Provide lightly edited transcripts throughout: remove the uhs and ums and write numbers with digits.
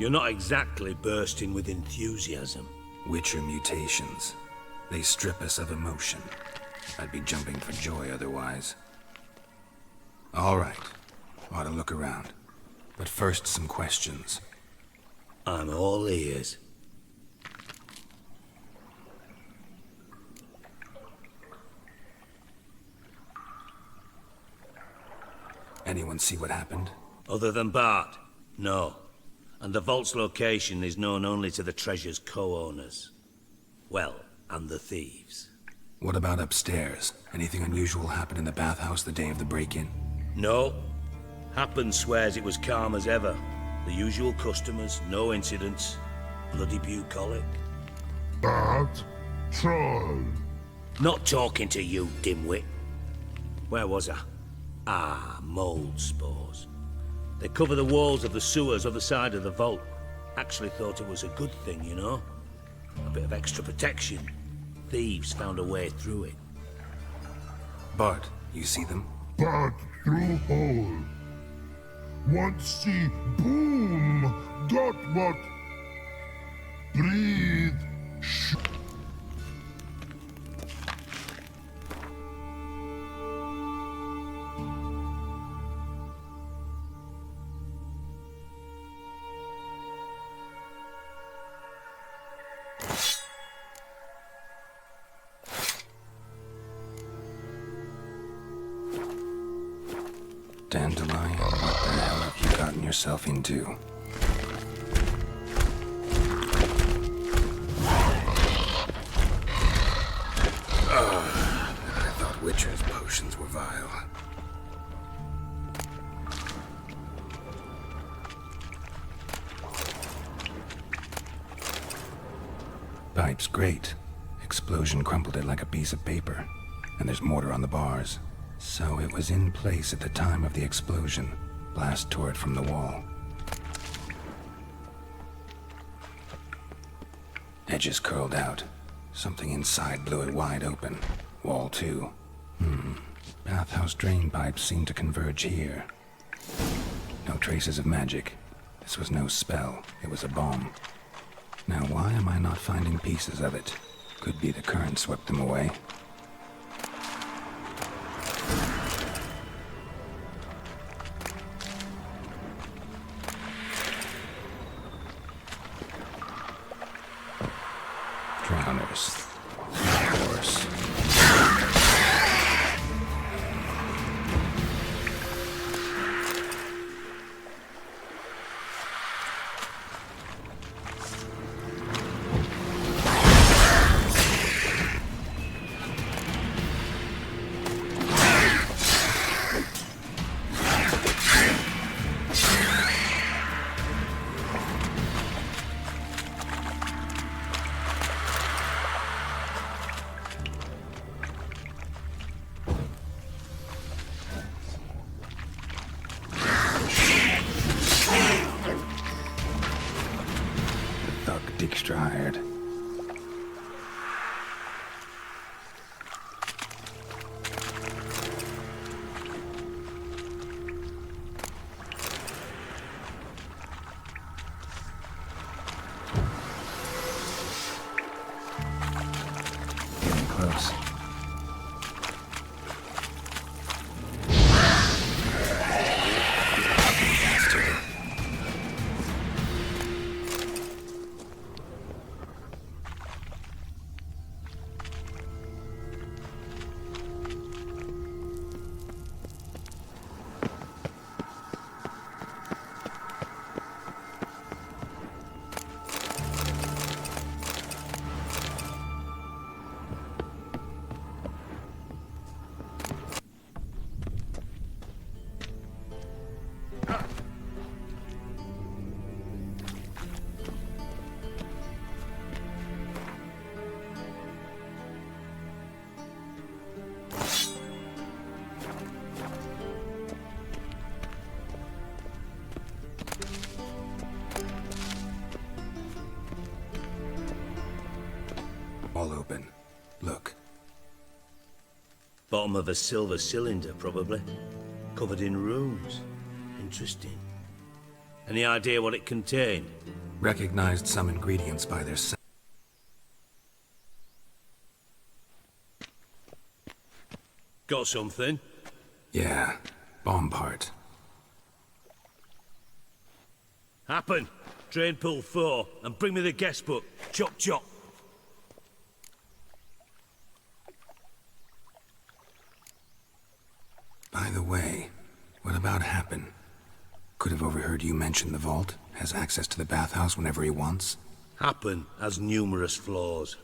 You're not exactly bursting with enthusiasm. Witcher mutations. They strip us of emotion. I'd be jumping for joy otherwise. All right. Ought to look around. But first, some questions. I'm all ears. Anyone see what happened? Other than Bart? No. And the vault's location is known only to the treasure's co-owners. Well, and the thieves. What about upstairs? Anything unusual happen in the bathhouse the day of the break-in? No. Happen swears it was calm as ever. The usual customers, no incidents. Bloody bucolic. Bart? Troll. Not talking to you, dimwit. Where was I? Ah, mold spores. They cover the walls of the sewers other side of the vault. Actually thought it was a good thing, you know? A bit of extra protection. Thieves found a way through it. Bart, you see them? Bart through hole. What see? Boom! Dot what? Breathe. Dandelion, what the hell have you gotten yourself into? I thought Witcher's potions were vile. Pipe's great. Explosion crumpled it like a piece of paper. And there's mortar on the bars. So it was in place at the time of the explosion. Blast tore it from the wall. Edges curled out. Something inside blew it wide open. Wall too. Bathhouse drain pipes seem to converge here. No traces of magic. This was no spell. It was a bomb. Now why am I not finding pieces of it? Could be the current swept them away. Drowners. Of course. Extra hired. Getting close. All open. Look. Bottom of a silver cylinder, probably. Covered in runes. Interesting. Any idea what it contained? Recognized some ingredients by their scent. Got something? Yeah, bomb part. Happen. Drain pool 4, and bring me the guest book. Chop chop. By the way, what about Happen? Could have overheard you mention the vault. Has access to the bathhouse whenever he wants. Happen has numerous flaws.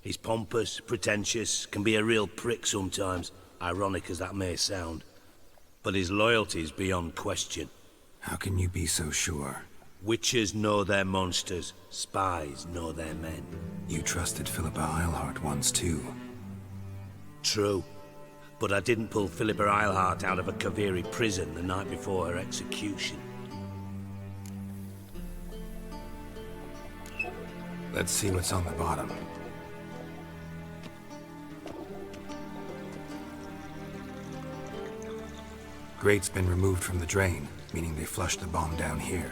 He's pompous, pretentious, can be a real prick sometimes, ironic as that may sound. But his loyalty is beyond question. How can you be so sure? Witches know their monsters, spies know their men. You trusted Philippa Eilhart once too. True. But I didn't pull Philippa Eilhart out of a Kaviri prison the night before her execution. Let's see what's on the bottom. Grate's been removed from the drain, meaning they flushed the bomb down here.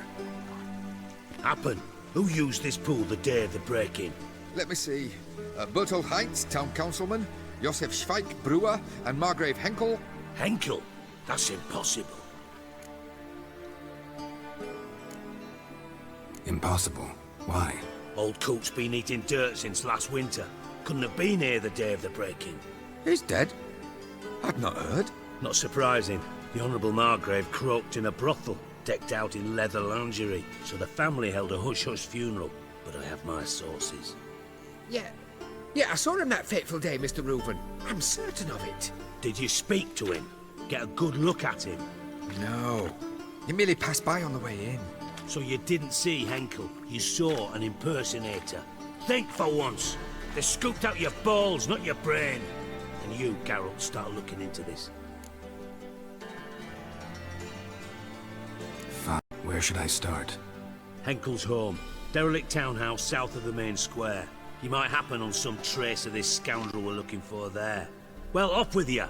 Happen. Who used this pool the day of the break-in? Let me see. Bertolt Heinz, town councilman, Josef Schweik, brewer, and Margrave Henkel. Henkel? That's impossible. Impossible. Why? Old Coot's been eating dirt since last winter. Couldn't have been here the day of the break-in. He's dead? I'd not heard. Not surprising. The Honourable Margrave croaked in a brothel, decked out in leather lingerie, so the family held a hush-hush funeral. But I have my sources. Yeah, I saw him that fateful day, Mr. Reuven. I'm certain of it. Did you speak to him? Get a good look at him? No. He merely passed by on the way in. So you didn't see Henkel, you saw an impersonator. Think for once. They scooped out your balls, not your brain. And you, Geralt, start looking into this. Fine. Where should I start? Henkel's home. Derelict townhouse south of the main square. You might happen on some trace of this scoundrel we're looking for there. Well, off with you.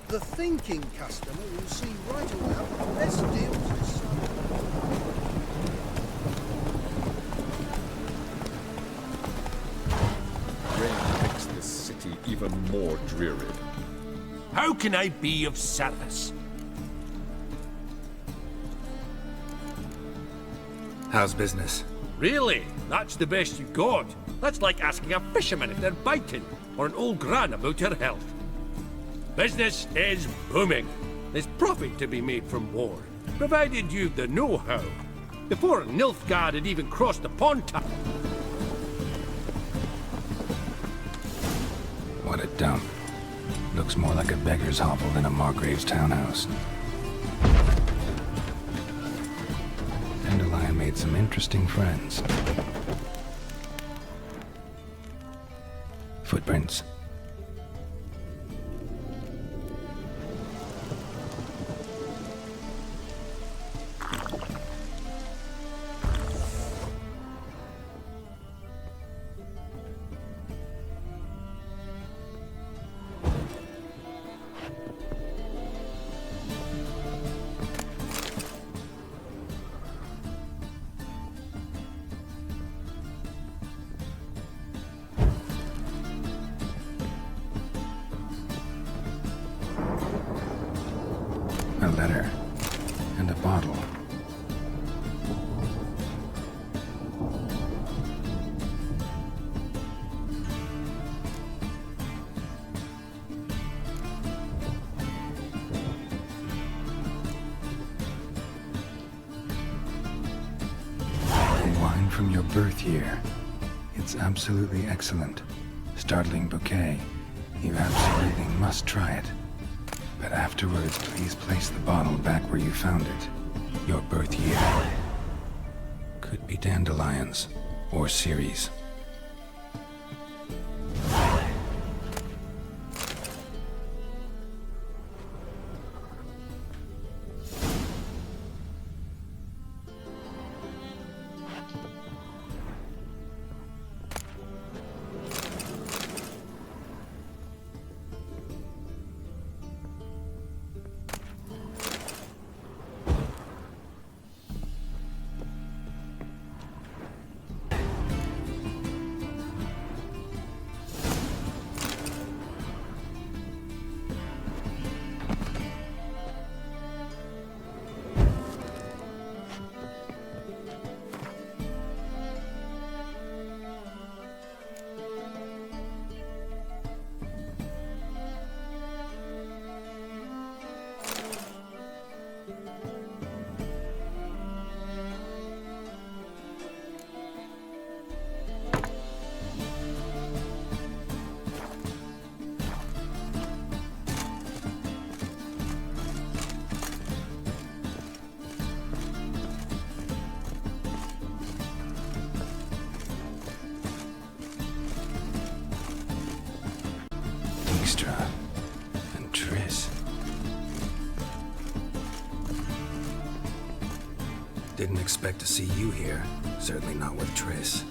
The thinking customer will see right away the best deals this summer. Rain makes this city even more dreary. How can I be of service? How's business? Really? That's the best you got? That's like asking a fisherman if they're biting, or an old gran about her health. Business is booming. There's profit to be made from war, provided you've the know-how. Before Nilfgaard had even crossed the pond top. What a dump. Looks more like a beggar's hovel than a Margrave's townhouse. Dandelion made some interesting friends. Footprints. A letter. And a bottle. Wine from your birth year. It's absolutely excellent. Startling bouquet. You absolutely must try it. But afterwards, please place the bottle back where you found it. Your birth year. Could be dandelions or Ceres. And Triss. Didn't expect to see you here. Certainly not with Triss.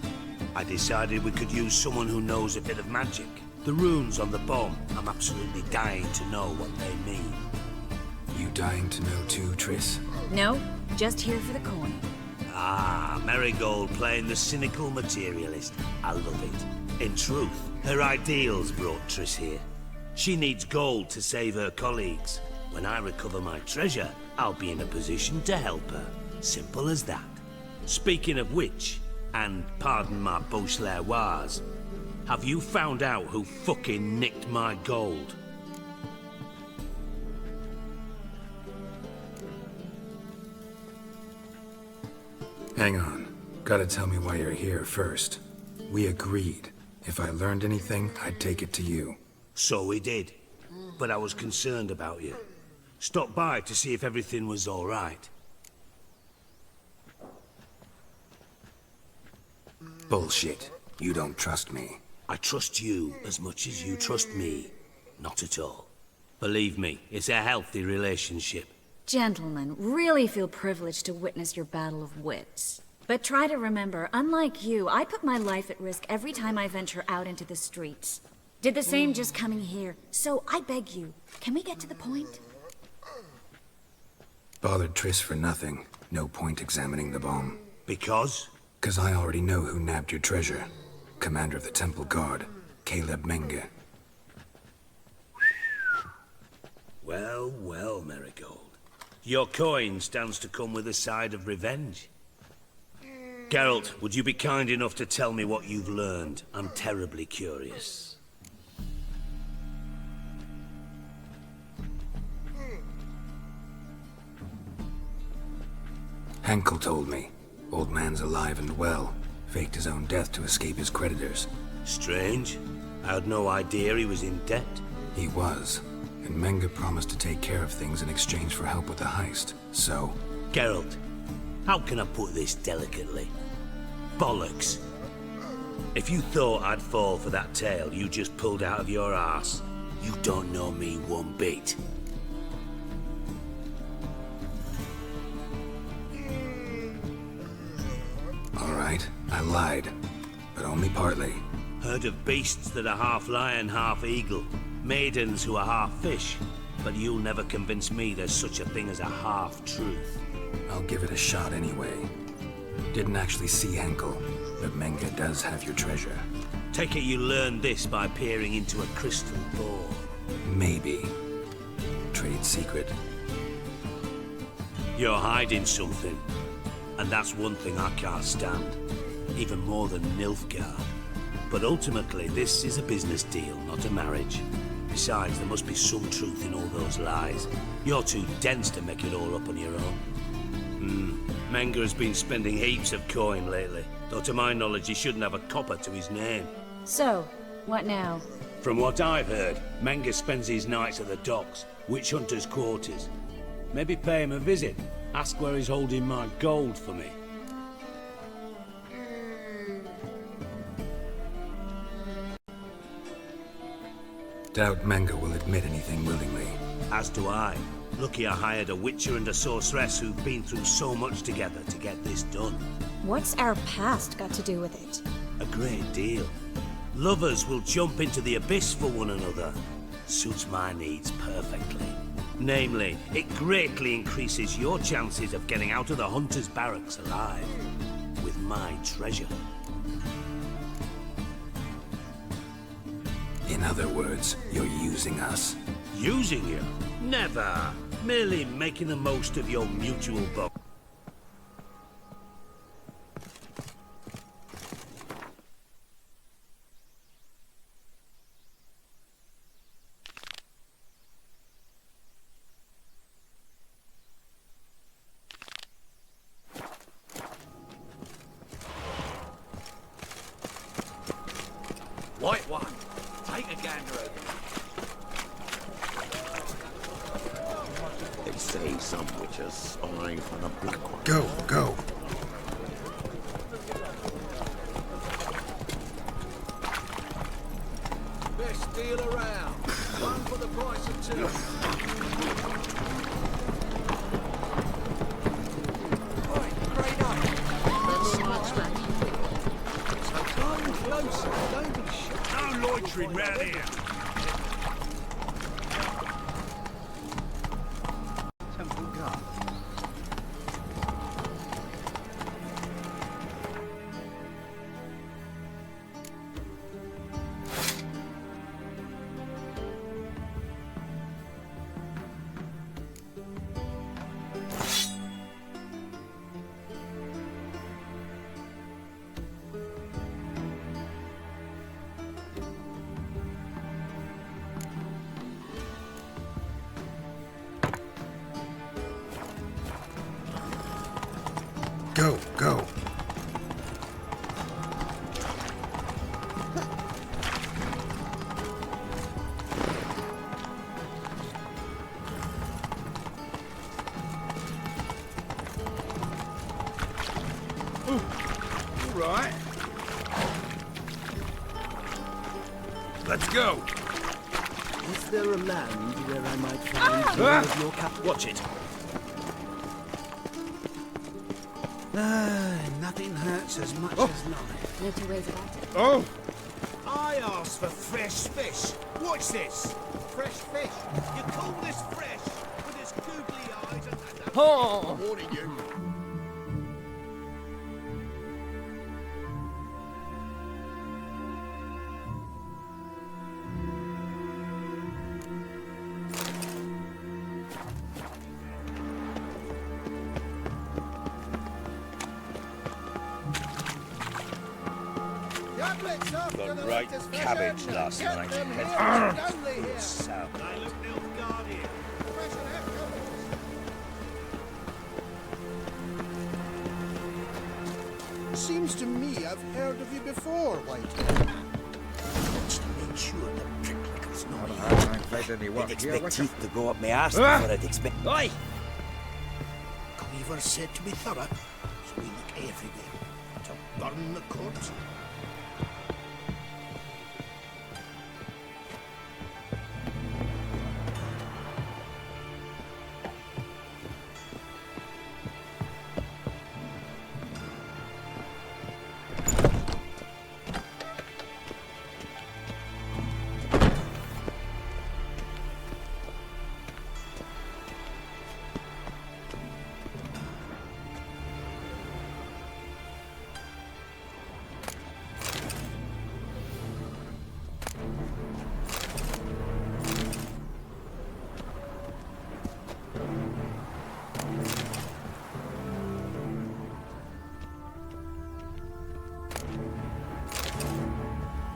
I decided we could use someone who knows a bit of magic. The runes on the bomb, I'm absolutely dying to know what they mean. You dying to know too, Triss? No, just here for the coin. Ah, Marigold playing the cynical materialist. I love it. In truth, her ideals brought Triss here. She needs gold to save her colleagues. When I recover my treasure, I'll be in a position to help her. Simple as that. Speaking of which, and pardon my Beauclervoise, have you found out who fucking nicked my gold? Hang on. Gotta tell me why you're here first. We agreed. If I learned anything, I'd take it to you. So we did. But I was concerned about you. Stopped by to see if everything was all right. Bullshit. You don't trust me. I trust you as much as you trust me. Not at all. Believe me, it's a healthy relationship. Gentlemen, really feel privileged to witness your battle of wits. But try to remember, unlike you, I put my life at risk every time I venture out into the streets. Did the same just coming here. So I beg you, can we get to the point? Bothered Triss for nothing. No point examining the bomb. Because? 'Cause I already know who nabbed your treasure. Commander of the Temple Guard, Caleb Menge. Well, well, Marigold. Your coin stands to come with a side of revenge. Geralt, would you be kind enough to tell me what you've learned? I'm terribly curious. Henkel told me. Old man's alive and well. Faked his own death to escape his creditors. Strange. I had no idea he was in debt. He was. And Menge promised to take care of things in exchange for help with the heist. So... Geralt, how can I put this delicately? Bollocks. If you thought I'd fall for that tale you just pulled out of your arse, you don't know me one bit. All right, I lied. But only partly. Heard of beasts that are half lion, half eagle. Maidens who are half fish. But you'll never convince me there's such a thing as a half-truth. I'll give it a shot anyway. Didn't actually see Henkel, but Menge does have your treasure. Take it you learned this by peering into a crystal ball. Maybe. Trade secret. You're hiding something. And that's one thing I can't stand. Even more than Nilfgaard. But ultimately, this is a business deal, not a marriage. Besides, there must be some truth in all those lies. You're too dense to make it all up on your own. Menge has been spending heaps of coin lately. Though to my knowledge, he shouldn't have a copper to his name. So, what now? From what I've heard, Menga spends his nights at the docks, witch hunters' quarters. Maybe pay him a visit. Ask where he's holding my gold for me. Doubt Menga will admit anything willingly. As do I. Lucky I hired a witcher and a sorceress who've been through so much together to get this done. What's our past got to do with it? A great deal. Lovers will jump into the abyss for one another. Suits my needs perfectly. Namely, it greatly increases your chances of getting out of the hunter's barracks alive. With my treasure. In other words, you're using us. Using you? Never. Merely making the most of your mutual bond. White one. Take a gander over. They say some witches spy for the black one. Go, go. Best deal around. One for the price of two. Right, grade up. That's much money. So come closer. Don't be shy. No loitering round here. Temple Guard. Go, go. Right. Let's go. Is there a land where I might find more of your cap? Watch it. Nothing hurts as much as life. No two ways about it. Oh! I asked for fresh fish. Watch this. Fresh fish. You call this fresh with his googly eyes and... Oh! Warning you. Got right cabbage last night. South. I look Nilf Guardian. Seems to me I've heard of you before, Whitehead. To make sure the pricklickle's not I here. ain't had any work I'd here, expect Wickham. teeth to go up my arse before I'd expect... Oi! Cleaver said to be thorough, so we look everywhere to burn the corpse.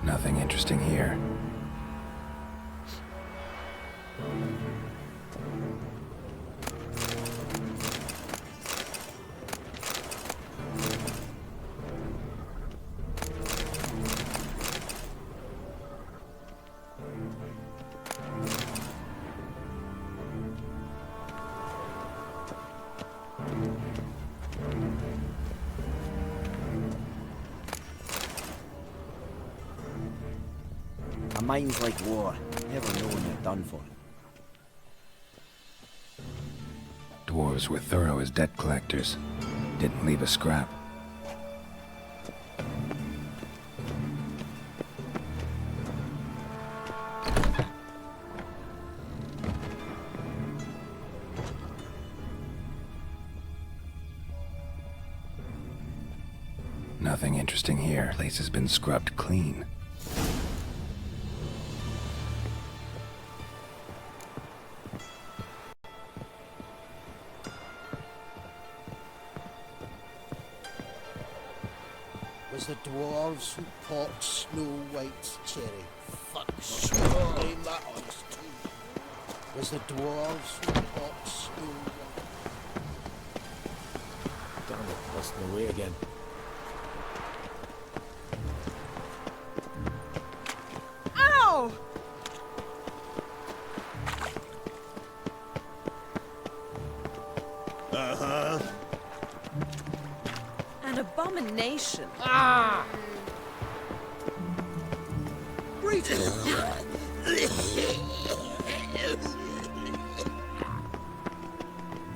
Nothing interesting here. mind's like war. Never know when you're done for. Dwarves were thorough as debt collectors. Didn't leave a scrap. Nothing interesting here. Place has been scrubbed clean. Was the dwarves who popped Snow White's cherry. Fuck, sure. Blame that on us too. Was the dwarves who popped Snow White. Damn it, lost my way again. Ow! Uh-huh. An abomination. Ah!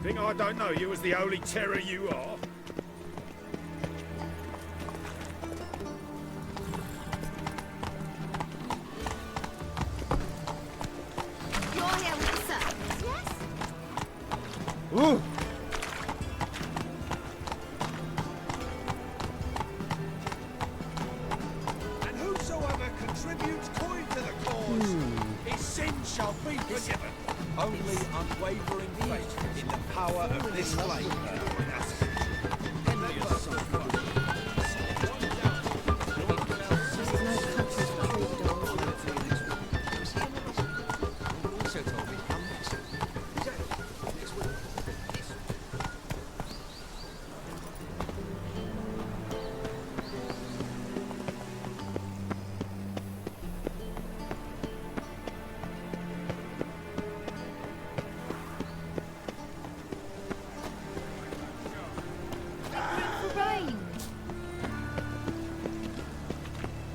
Think I don't know you as the holy terror you are? You're here with the servants, yes? Ooh! And whosoever contributes coin to the cause, his sin shall be forgiven. Only unwavering faith in the power of this flame.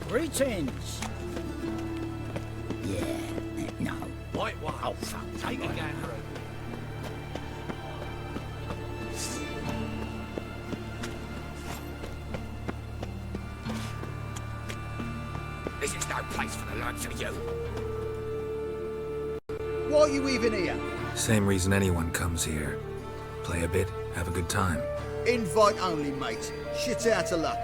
Greetings. Yeah, no. White one. Oh, fuck. Take a gander. This is no place for the likes of you. Why are you even here? Same reason anyone comes here. Play a bit, have a good time. Invite only, mate. Shit's out of luck.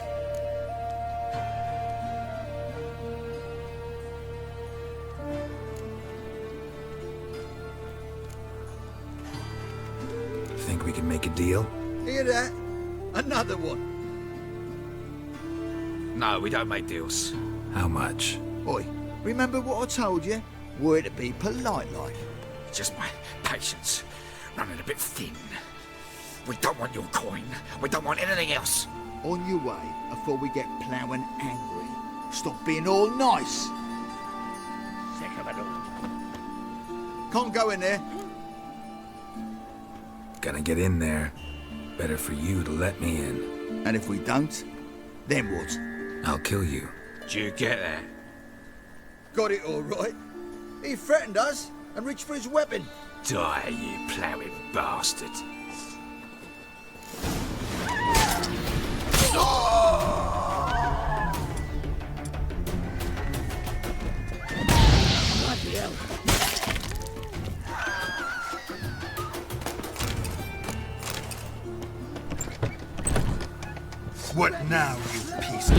Think we can make a deal? Hear that? Another one. No, we don't make deals. How much? Oi, remember what I told you? Were to be polite like. Just my patience running a bit thin. We don't want your coin. We don't want anything else. On your way before we get ploughing angry. Stop being all nice. Sick of it all. Can't go in there. Gonna get in there. Better for you to let me in. And if we don't, then what? I'll kill you. Do you get that? Got it all right. He threatened us and reached for his weapon. Die, you ploughing bastard. What now, you piece of...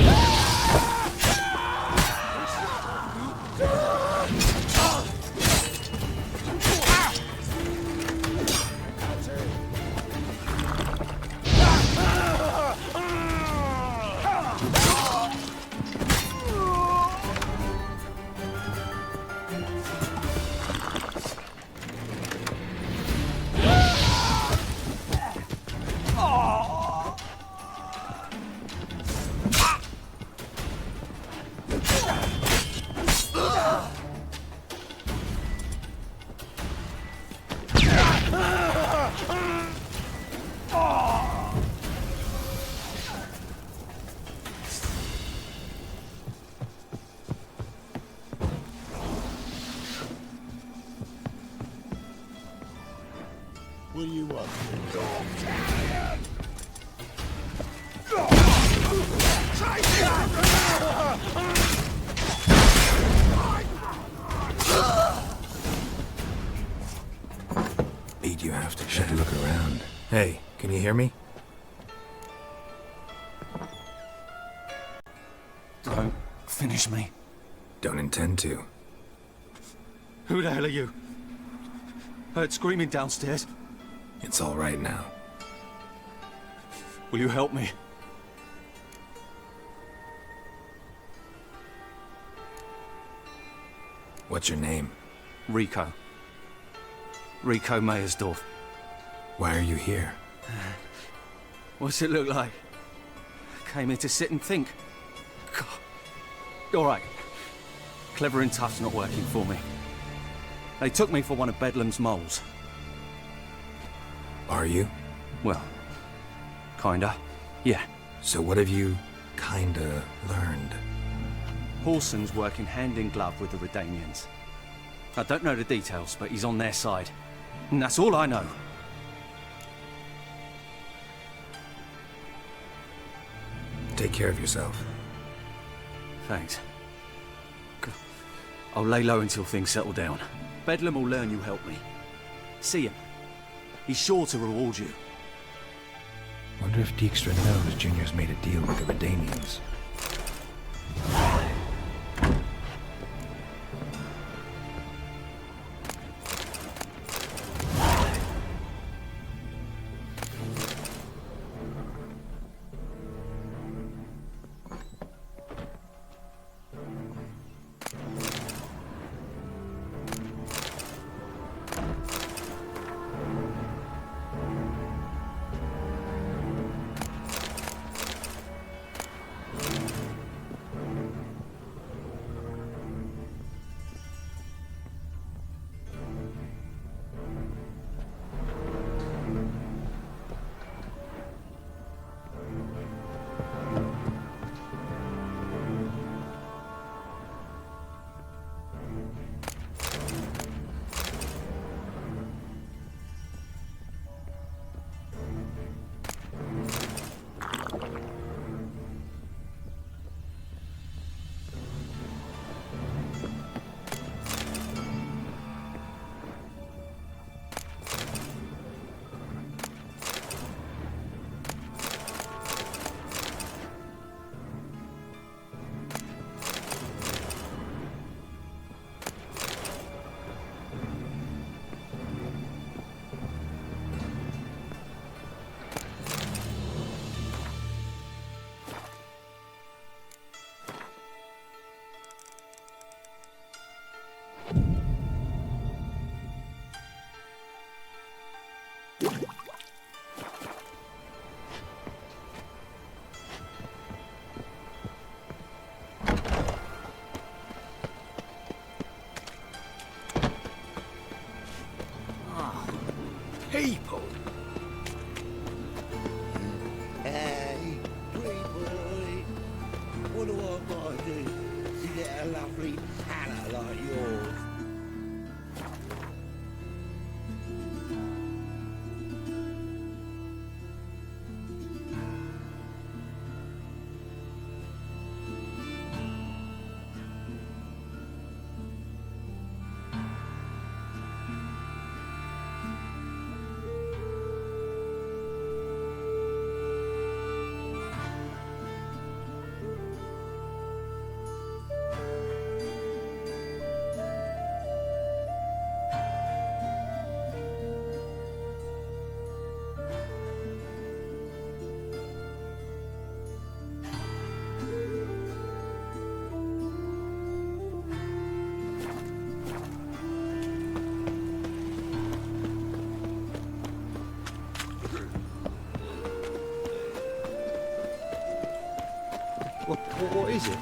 Pete, you have to should look around. Hey, can you hear me? Don't finish me. Don't intend to. Who the hell are you? Heard screaming downstairs. It's all right now. Will you help me? What's your name? Rico. Rico Meyersdorf. Why are you here? What's it look like? Came here to sit and think. God. All right. Clever and tough's not working for me. They took me for one of Bedlam's moles. Are you? Well, kinda. Yeah. So what have you kinda learned? Paulson's working hand in glove with the Redanians. I don't know the details, but he's on their side. And that's all I know. Take care of yourself. Thanks. I'll lay low until things settle down. Bedlam will learn you helped me. See him. He's sure to reward you. Wonder if Dijkstra knows Junior's made a deal with the Redanians. People! Hey, pretty boy. What do I gotta do to get a lovely palate like yours? What is it?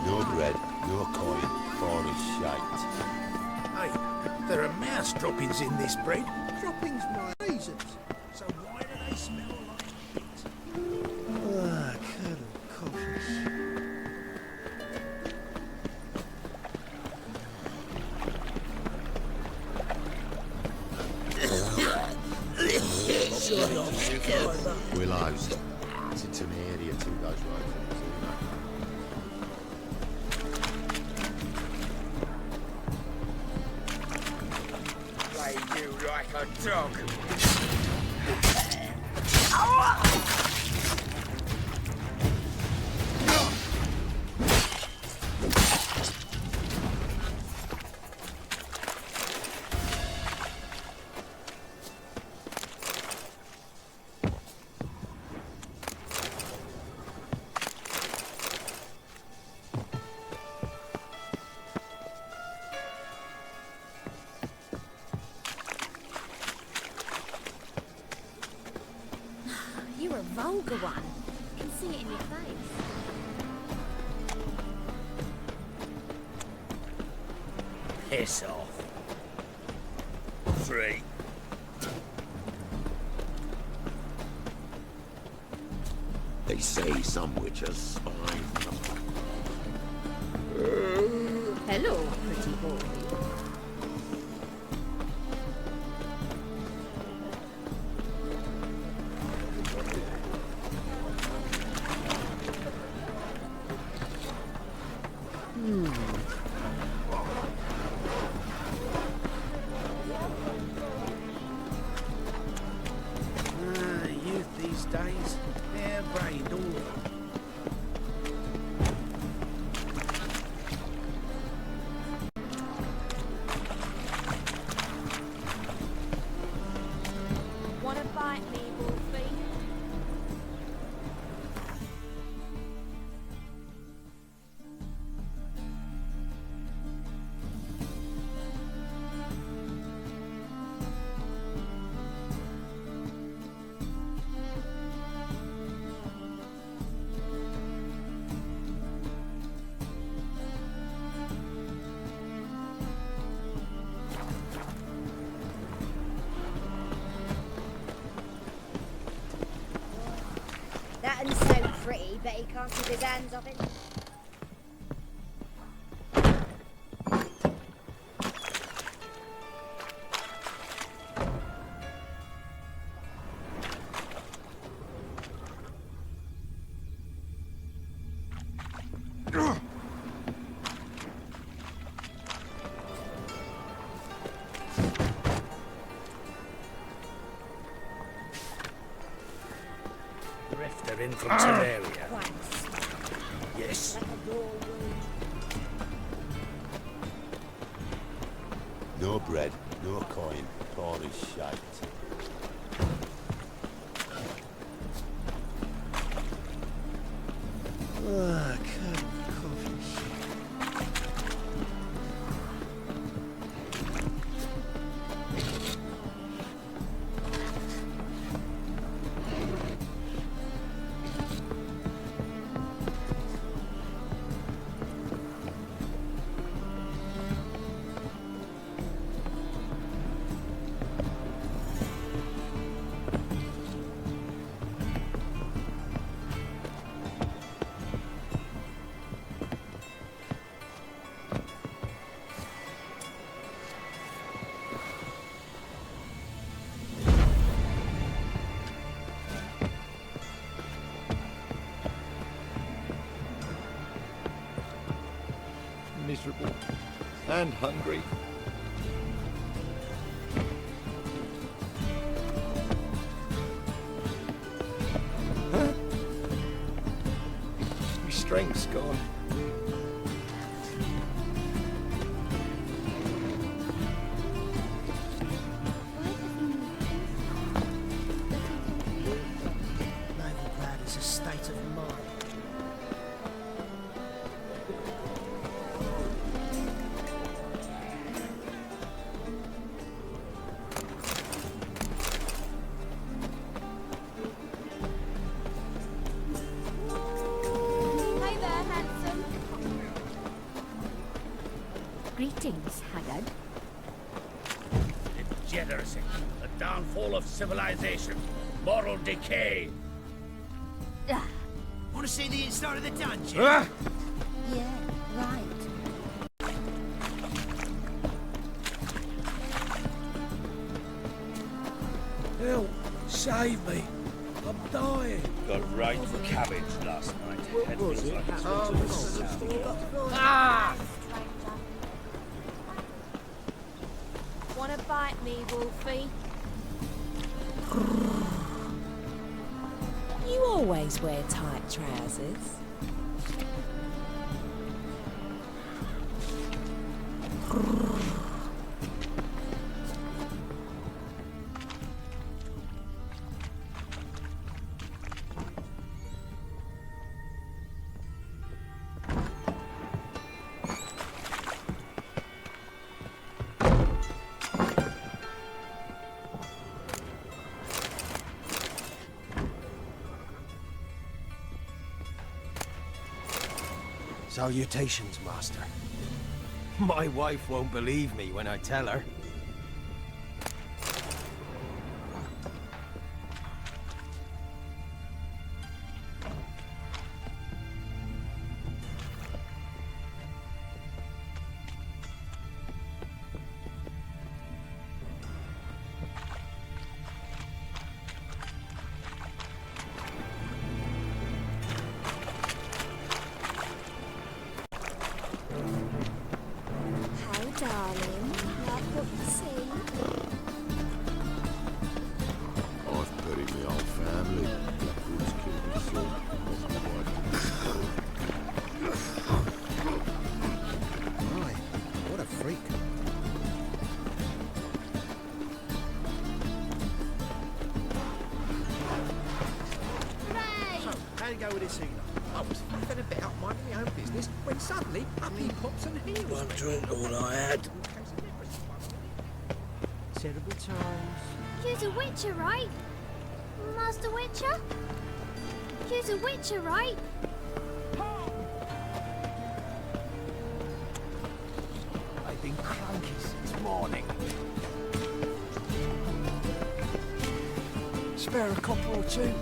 No bread, no coin, or a shite. Hey, there are mouse droppings in this bread. Droppings, my raisins. So why do they smell like it? Ah, Colonel Coffins. Willows. It's into an area too, those rifles, Play you like a dog. You're a vulgar one. I can see it in your face. Piss off. Free. They say some witches spy. Hello, pretty boy. Youth these days, they're brained all of them. Wanna bite me, Wolfie? That one's so pretty, but he can't keep his hands off it. Drifter in from Terraria. Yes. No bread, no coin, all is shite. Miserable and hungry. Huh? My strength's gone. Novigrad is a state of mind. Hey there, handsome. Greetings, Haggard. Degeneracy. The downfall of civilization. Moral decay. Want to see the inside of the dungeon? Yeah, right. Hell, Save me. I'm dying. Got right for cabbage last night. Head feels like it's been to the south. Ah! Wanna bite me, Wolfie? You always wear tight trousers. Salutations, Master. My wife won't believe me when I tell her. Darling, like what you see. I've buried my whole family. Blackwood's killed my son. My, what a freak. So, how'd it go with this healer? I was faffing about minding my own business when suddenly up he pops and heals me. One drink, all I had. Terrible times. You's a witcher, right? Master Witcher? You's a witcher, right? I've been cranky since morning. Spare a copper or two.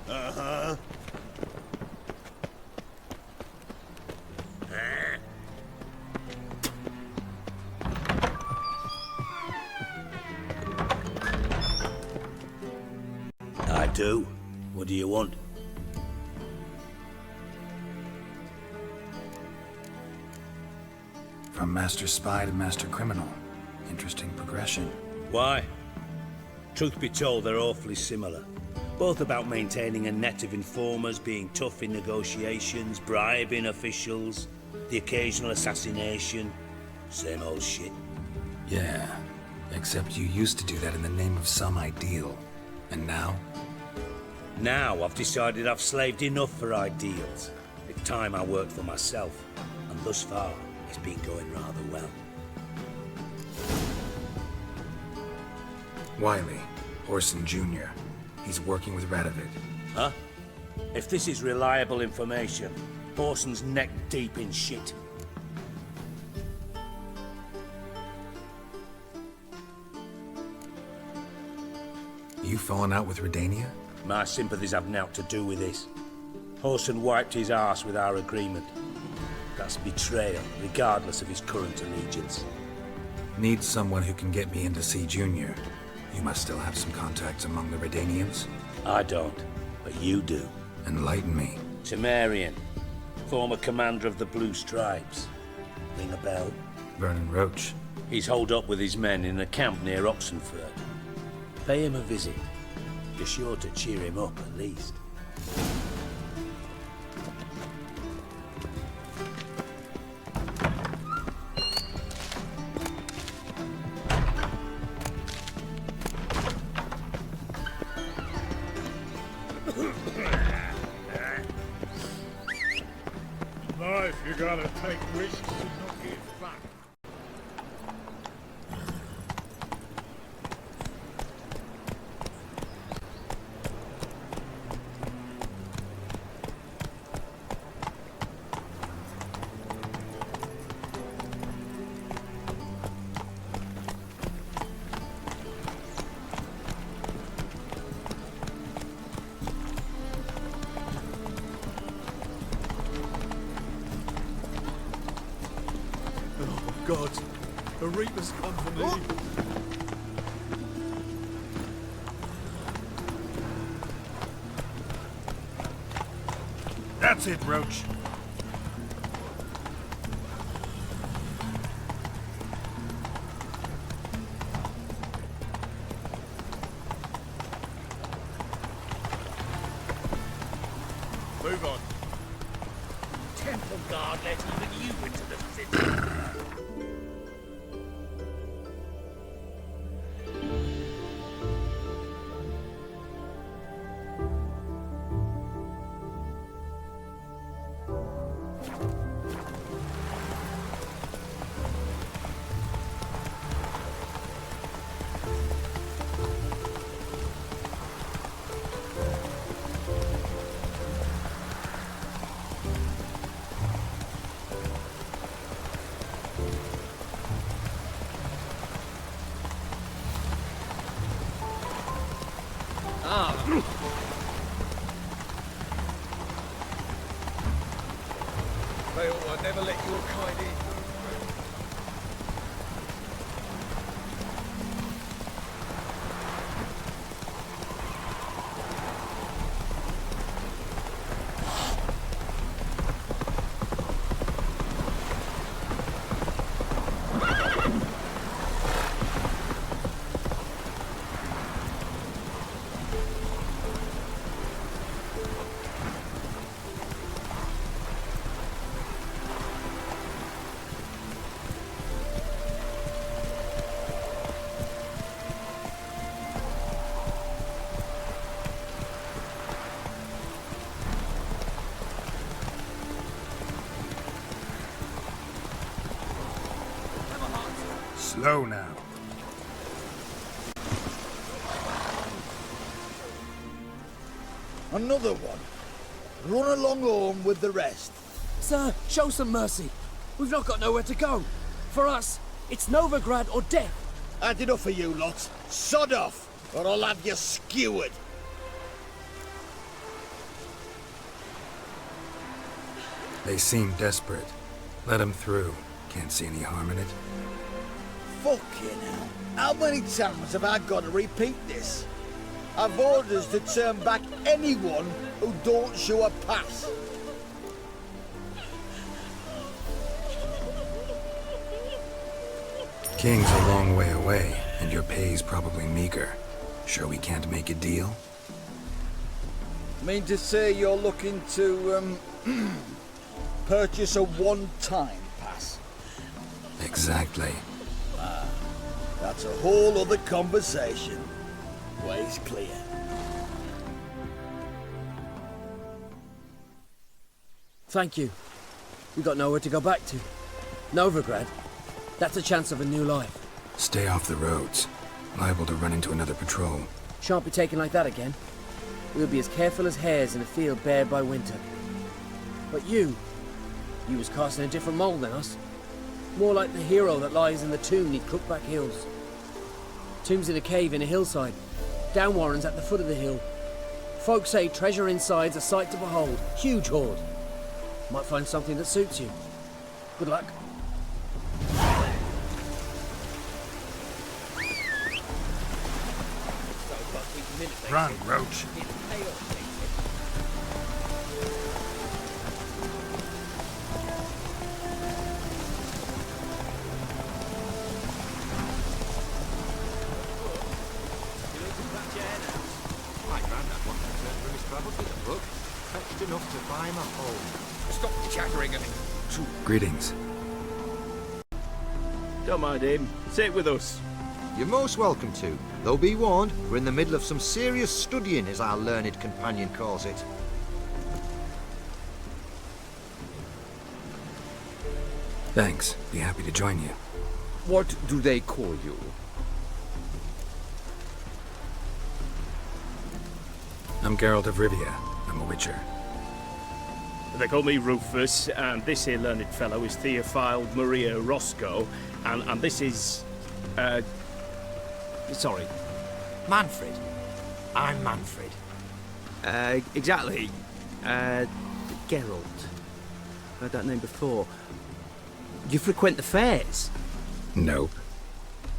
Uh-huh. I do. What do you want? From Master Spy to Master Criminal. Interesting progression. Why? Truth be told, they're awfully similar. Both about maintaining a net of informers, being tough in negotiations, bribing officials, the occasional assassination. Same old shit. Yeah, except you used to do that in the name of some ideal. And now? Now I've decided I've slaved enough for ideals. It's time I worked for myself. And thus far, it's been going rather well. Wiley, Orson Jr. He's working with Radovid. Huh? If this is reliable information, Orson's neck deep in shit. You fallen out with Redania? My sympathies have naught to do with this. Orson wiped his arse with our agreement. That's betrayal, regardless of his current allegiance. Need someone who can get me in to see Junior. You must still have some contacts among the Redanians? I don't, but you do. Enlighten me. Temerian, former commander of the Blue Stripes. Ring a bell? Vernon Roach. He's holed up with his men in a camp near Oxenford. Pay him a visit. You're sure to cheer him up, at least. Life, you gotta take risks and not get fucked. gods. The Reaper's company. That's it, Roach. Move on. Temple Guard let even you into the city. They ought to never let your kind in. Slow now. Another one. Run along home with the rest. Sir, show some mercy. We've not got nowhere to go. For us, it's Novigrad or death. Had enough of you lots. Sod off, or I'll have you skewered. They seem desperate. Let them through. Can't see any harm in it. Fucking hell. How many times have I got to repeat this? I've orders to turn back anyone who don't show a pass. King's a long way away, and your pay's probably meager. Sure we can't make a deal? Mean to say you're looking to, purchase a one-time pass? Exactly. That's a whole other conversation. Way's clear. Thank you. We got nowhere to go back to. Novigrad. That's a chance of a new life. Stay off the roads. Liable to run into another patrol. Shan't be taken like that again. We'll be as careful as hares in a field bared by winter. But you was cast in a different mould than us. More like the hero that lies in the tomb neath Crookback Hills. Tomb's in a cave in a hillside. Down Warren's at the foot of the hill. Folk say treasure inside's a sight to behold. Huge hoard. Might find something that suits you. Good luck. Run, Roach. Fetched enough to buy my home. Stop chattering at me. Greetings. Don't mind him. Sit with us. You're most welcome to. Though be warned, we're in the middle of some serious studying, as our learned companion calls it. Thanks. Be happy to join you. What do they call you? I'm Geralt of Rivia. I'm a witcher. They call me Rufus, and this here learned fellow is Theophile Maria Roscoe, and this is... sorry. Manfred. I'm Manfred. Exactly. Geralt. Heard that name before. You frequent the fairs? Nope.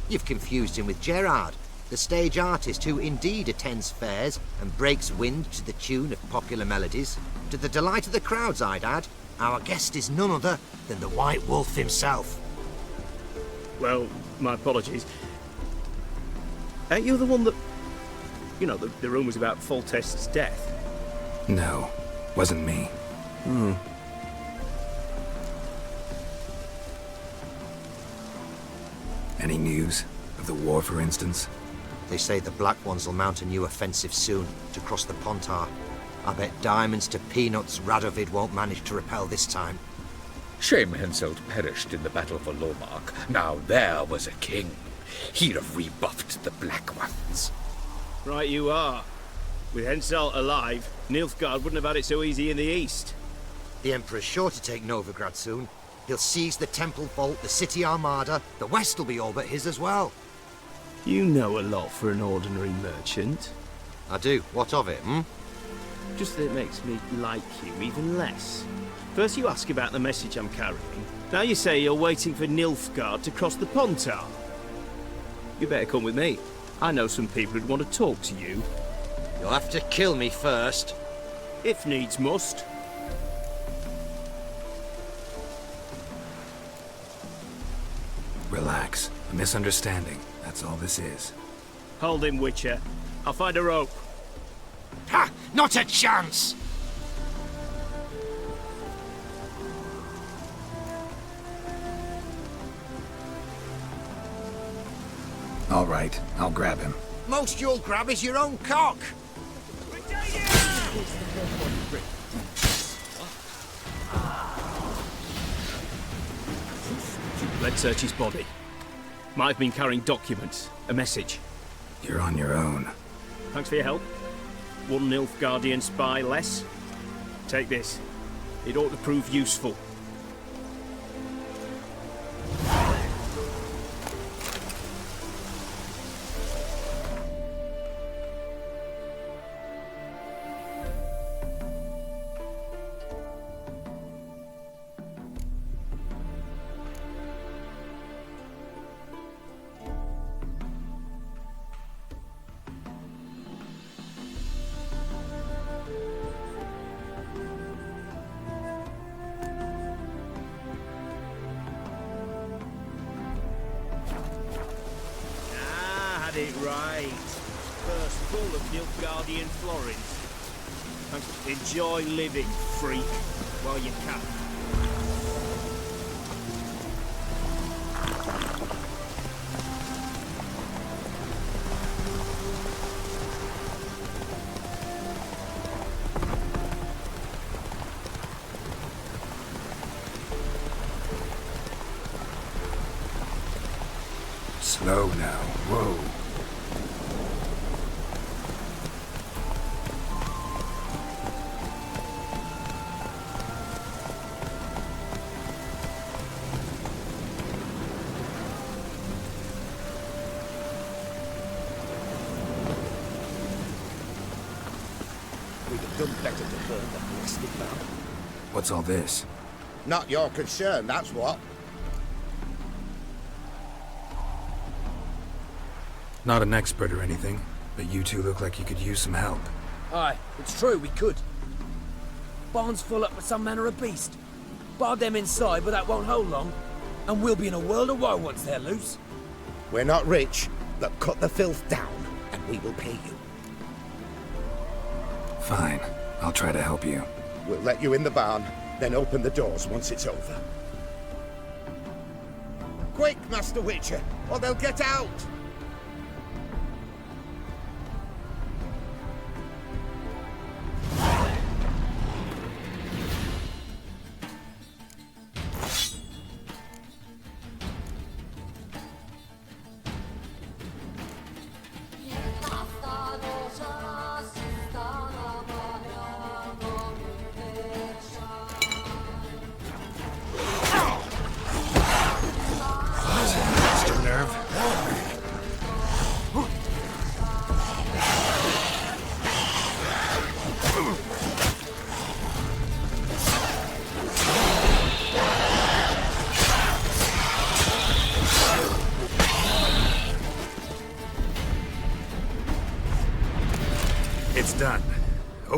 You've confused him with Gerard, the stage artist who indeed attends fairs and breaks wind to the tune of popular melodies. To the delight of the crowds, I'd add. Our guest is none other than the White Wolf himself. Well, my apologies. Ain't you the one that... You know, the rumours about Foltest's death? No, wasn't me. Any news? Of the war, for instance? They say the Black Ones will mount a new offensive soon to cross the Pontar. I bet diamonds to peanuts Radovid won't manage to repel this time. Shame Henselt perished in the Battle for Lomark. Now there was a king. He'd have rebuffed the Black Ones. Right you are. With Henselt alive, Nilfgaard wouldn't have had it so easy in the east. The Emperor's sure to take Novigrad soon. He'll seize the Temple Vault, the City Armada. The West will be all but his as well. You know a lot for an ordinary merchant. I do. What of it, Just that it makes me like you even less. First you ask about the message I'm carrying. Now you say you're waiting for Nilfgaard to cross the Pontar. You better come with me. I know some people who'd want to talk to you. You'll have to kill me first. If needs must. Relax. A misunderstanding. That's all this is. Hold him, Witcher. I'll find a rope. Ha! Not a chance! All right, I'll grab him. Most you'll grab is your own cock. Let's search his body. Might have been carrying documents, a message. You're on your own. Thanks for your help. One Nilfgaardian spy less. Take this. It ought to prove useful. It right. First full of Nilfgaardian florins. Enjoy living, freak, while you can. Slow now. Whoa. We'd have done better to burn the blasted down. What's all this? Not your concern, that's what. Not an expert or anything, but you two look like you could use some help. Aye, it's true, we could. Barn's full up with some manner of beast. Bar them inside, but that won't hold long. And we'll be in a world of woe once they're loose. We're not rich, but cut the filth down, and we will pay you. Fine. I'll try to help you. We'll let you in the barn, then open the doors once it's over. Quick, Master Witcher, or they'll get out!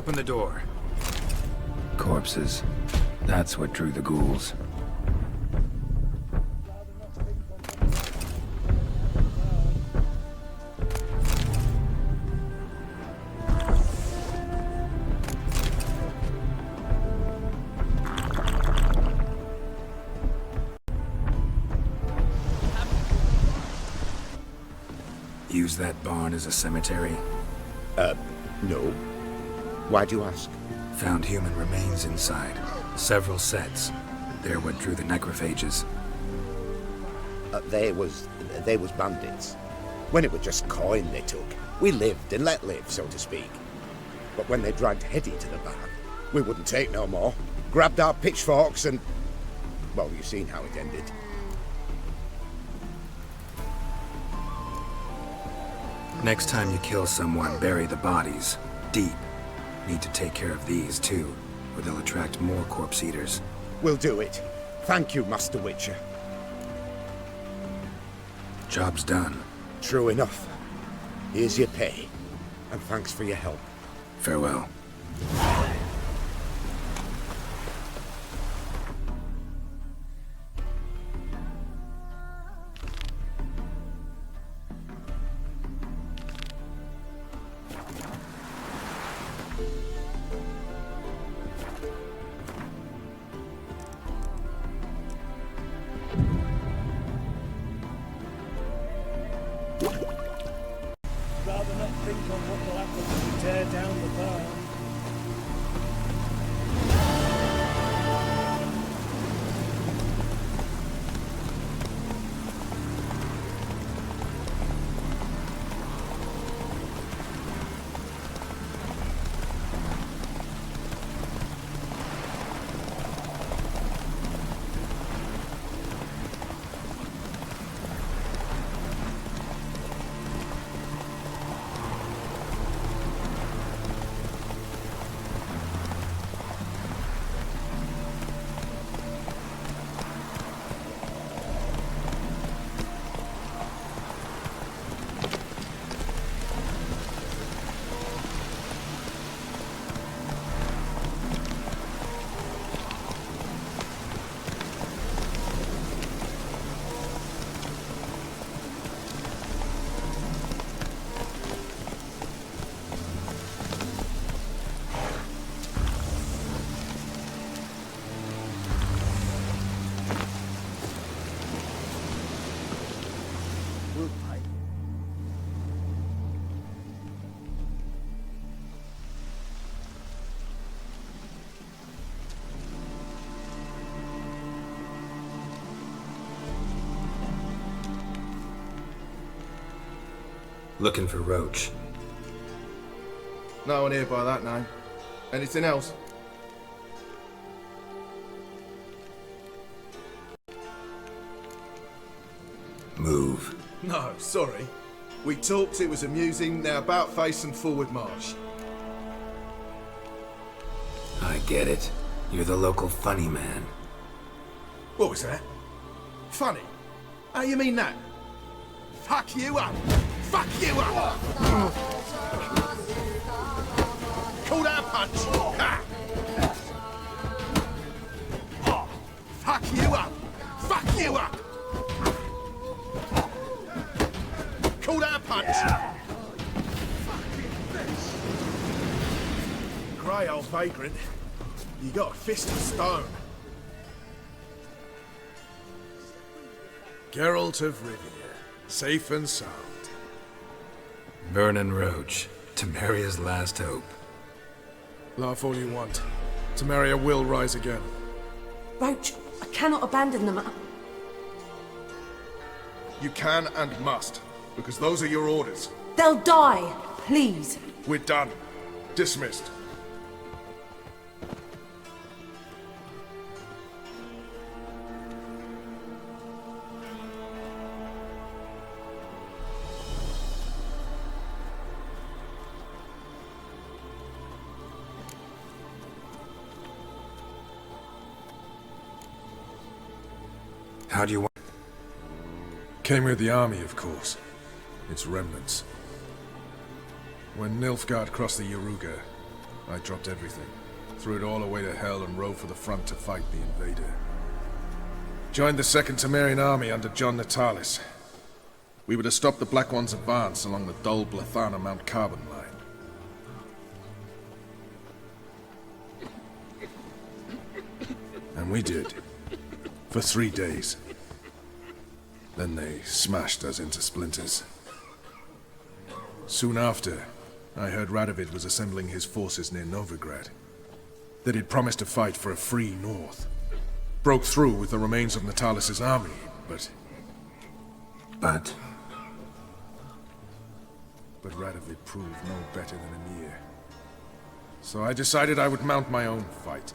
Open the door. Corpses. That's what drew the ghouls. Use that barn as a cemetery? No. Why'd you ask? Found human remains inside. Several sets. They're what drew the necrophages. They was bandits. When it was just coin they took, we lived and let live, so to speak. But when they dragged Hetty to the barn, we wouldn't take no more. Grabbed our pitchforks and... well, you've seen how it ended. Next time you kill someone, bury the bodies. Deep. Need to take care of these, too, or they'll attract more corpse eaters. We'll do it. Thank you, Master Witcher. Job's done. True enough. Here's your pay. And thanks for your help. Farewell. Rather not think on what will happen if we tear down the barn. Looking for Roach. No one here by that name. Anything else? Move. No, sorry. We talked, it was amusing, now about face and forward march. I get it. You're the local funny man. What was that? Funny? How you mean that? Fuck you up! Fuck you up! Call that a punch! Ha! Fuck you up! Fuck you up! Call that a punch! Grey old vagrant. You got a fist of stone. Geralt of Rivia, safe and sound. Vernon Roach, Temeria's last hope. Laugh all you want. Temeria will rise again. Roach, I cannot abandon them. You can and must, because those are your orders. They'll die, please. We're done. Dismissed. How do you want... Came with the army, of course. Its remnants. When Nilfgaard crossed the Yaruga, I dropped everything, threw it all away to hell and rode for the front to fight the invader. Joined the 2nd Temerian Army under John Natalis. We were to stop the Black One's advance along the Dol Blathana Mount Carbon line. And we did. For 3 days. Then they smashed us into splinters. Soon after, I heard Radovid was assembling his forces near Novigrad. That he'd promised to fight for a free North. Broke through with the remains of Natalis' army, but... But Radovid proved no better than Emir. So I decided I would mount my own fight.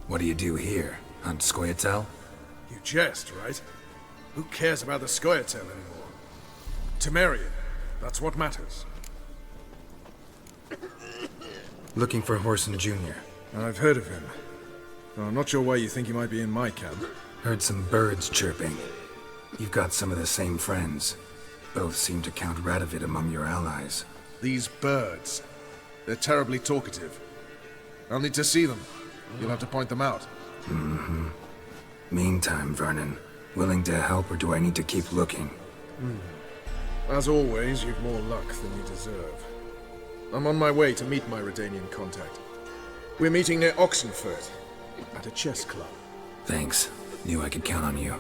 What do you do here? Hunt Scoia'tael? You jest, right? Who cares about the Scoia'tael anymore? Temerian, that's what matters. Looking for Horson Jr. I've heard of him. Though I'm not sure why you think he might be in my camp. Heard some birds chirping. You've got some of the same friends. Both seem to count Radovid among your allies. These birds. They're terribly talkative. I'll need to see them. You'll have to point them out. Mm-hmm. Meantime, Vernon, willing to help or do I need to keep looking? As always, you've more luck than you deserve. I'm on my way to meet my Redanian contact. We're meeting near Oxenford, at a chess club. Thanks. Knew I could count on you.